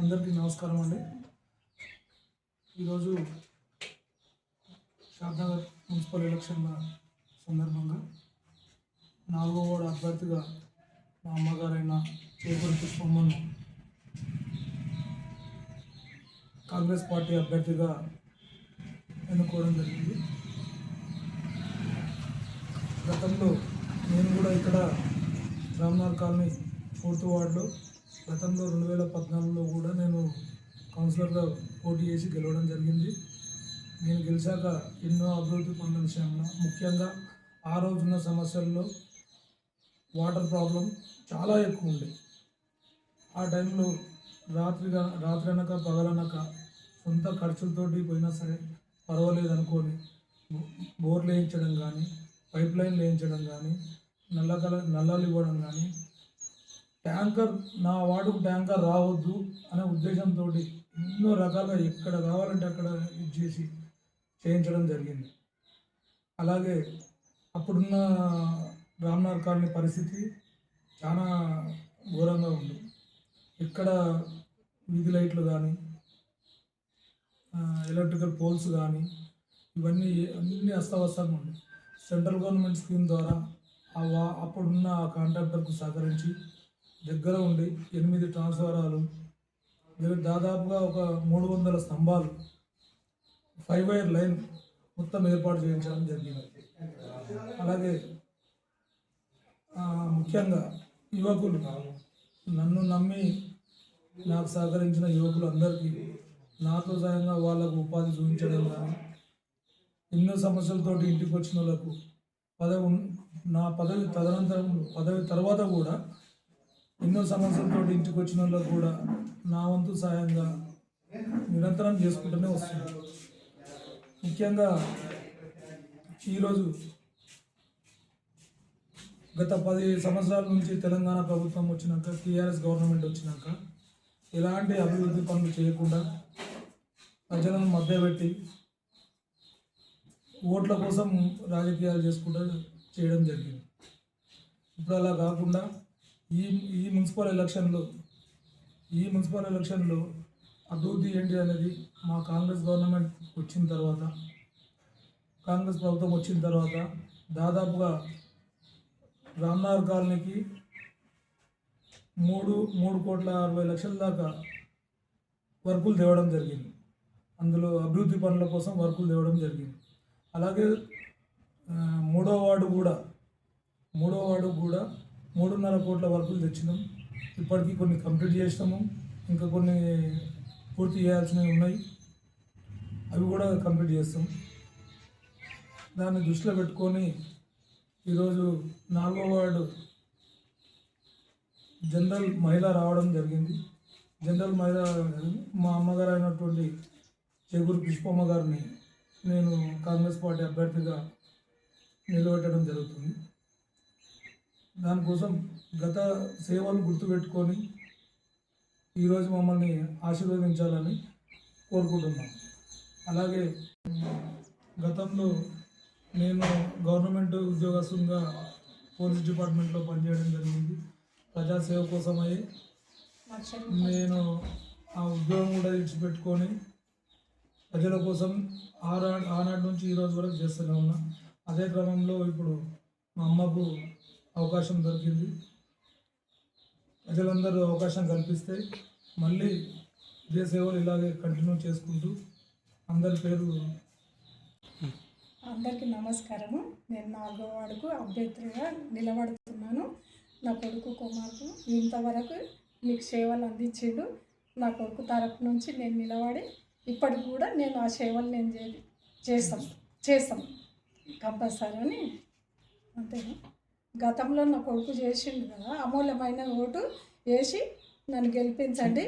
అందరికీ నమస్కారం అండి. ఈరోజు షాద్నగర్ మున్సిపల్ ఎలక్షన్ల సందర్భంగా 4వ వార్డు అభ్యర్థిగా మా అమ్మగారైన చేకూరి పుష్పమ్మను కాంగ్రెస్ పార్టీ అభ్యర్థిగా ఎన్నుకోవడం జరిగింది. గతంలో నేను కూడా ఇక్కడ రామ్నగర్ కాలనీ 4th వార్డులో గతంలో 2014లో కూడా నేను కౌన్సిలర్గా పోటీ చేసి గెలవడం జరిగింది. నేను గెలిచాక ఎన్నో అభివృద్ధి పనుల విషయంలో ముఖ్యంగా ఆ రోజున్న సమస్యల్లో వాటర్ ప్రాబ్లం చాలా ఎక్కువ ఉంది. ఆ టైంలో రాత్రి అనక పగలనక సొంత ఖర్చులతోటి పోయినా సరే పర్వాలేదు అనుకొని బోర్లు వేయించడం కానీ, పైప్ లైన్లు వేయించడం కానీ, నల్లాలు ఇవ్వడం కానీ, ట్యాంకర్ నా వార్డుకు ట్యాంకర్ రావద్దు అనే ఉద్దేశంతో ఎన్నో రకాలుగా ఎక్కడ కావాలంటే అక్కడ చేసి చేయించడం జరిగింది. అలాగే అప్పుడున్న రామ్నగర్ కాలనీ పరిస్థితి చాలా ఘోరంగా ఉంది. ఇక్కడ వీధి లైట్లు కానీ, ఎలక్ట్రికల్ పోల్స్ కానీ ఇవన్నీ అన్నీ అస్తవ్యస్తంగా ఉంది. సెంట్రల్ గవర్నమెంట్ స్కీమ్ ద్వారా అప్పుడున్న కాంట్రాక్టర్కు సహకరించి దగ్గర ఉండి 8 ట్రాన్స్ఫారాలు, దాదాపుగా ఒక 300 స్తంభాలు, 5 వైర్ లైన్ మొత్తం ఏర్పాటు చేయించడం జరిగింది. అలాగే ముఖ్యంగా యువకులు, నన్ను నమ్మి నాకు సహకరించిన యువకులు అందరికీ నాతో సహాయంగా వాళ్ళకు ఉపాధి చూపించడం కానీ, ఎన్నో సమస్యలతోటి ఇంటికి వచ్చిన వాళ్ళకు నా పదవి తర్వాత కూడా ఎన్నో సమస్యలతో ఇంటికి వచ్చిన వాళ్ళకు కూడా నా వంతు సహాయంగా నిరంతరం చేసుకుంటూనే వస్తుంది. ముఖ్యంగా ఈరోజు గత 10 సంవత్సరాల నుంచి తెలంగాణ ప్రభుత్వం వచ్చినాక, టీఆర్ఎస్ గవర్నమెంట్ వచ్చినాక ఎలాంటి అభివృద్ధి పనులు చేయకుండా ప్రజలను మభ్యపెట్టి ఓట్ల కోసం రాజకీయాలు చేసుకుంటూ చేయడం జరిగింది. ఇప్పుడు అలా కాకుండా ఈ మున్సిపల్ ఎలక్షన్లో అభివృద్ధి ఏంటి అనేది మా కాంగ్రెస్ గవర్నమెంట్ వచ్చిన తర్వాత, కాంగ్రెస్ ప్రభుత్వం వచ్చిన తర్వాత దాదాపుగా రామ్నగర్ కాలనీకి 3,60,00,000 దాకా వర్కులు తేవడం జరిగింది. అందులో అభివృద్ధి పనుల కోసం వర్కులు తేవడం జరిగింది. అలాగే 3వ వార్డు కూడా 3.5 కోట్ల వర్కులు తెచ్చినాం. ఇప్పటికీ కొన్ని కంప్లీట్ చేసినాము, ఇంకా కొన్ని పూర్తి చేయాల్సినవి ఉన్నాయి, అవి కూడా కంప్లీట్ చేస్తాం. దాన్ని దృష్టిలో పెట్టుకొని ఈరోజు 4వ వార్డు జనరల్ మహిళ రావడం జరిగింది. జనరల్ మహిళ మా అమ్మగారు అయినటువంటి చేకూరి పుష్పమ్మ గారిని నేను కాంగ్రెస్ పార్టీ అభ్యర్థిగా నిలబెట్టడం జరుగుతుంది. దానికోసం గత సేవలు గుర్తుపెట్టుకొని ఈరోజు మమ్మల్ని ఆశీర్వదించాలని కోరుకుంటున్నాం. అలాగే గతంలో నేను గవర్నమెంట్ ఉద్యోగస్తునిగా పోలీస్ డిపార్ట్మెంట్లో పనిచేయడం జరిగింది. ప్రజాసేవ కోసమై నేను ఆ ఉద్యోగం కూడా విడిచిపెట్టుకొని ప్రజల కోసం ఆనాటి నుంచి ఈరోజు వరకు చేస్తూనే ఉన్నా. అదే క్రమంలో ఇప్పుడు మా అమ్మకు అవకాశం దొరికింది. ప్రజలందరూ అవకాశం కల్పిస్తే మళ్ళీ ఇదే సేవలు ఇలాగే కంటిన్యూ చేసుకుంటూ అందరికీ నమస్కారము. నేను 4వ వార్డుకు అభ్యర్థిగా నిలబడుతున్నాను. నా కొడుకు కుమార్కు ఇంతవరకు మీకు సేవలు అందించిండు. నా కొడుకు తరపు నుంచి నేను నిలబడి ఇప్పటికి కూడా నేను ఆ సేవలు నేను చేస్తాం కంపల్సరీ అని. అంతేనా? గతంలో నా కొడుకు చేసిండు కదా, అమూల్యమైన ఓటు వేసి నన్ను గెలిపించండి.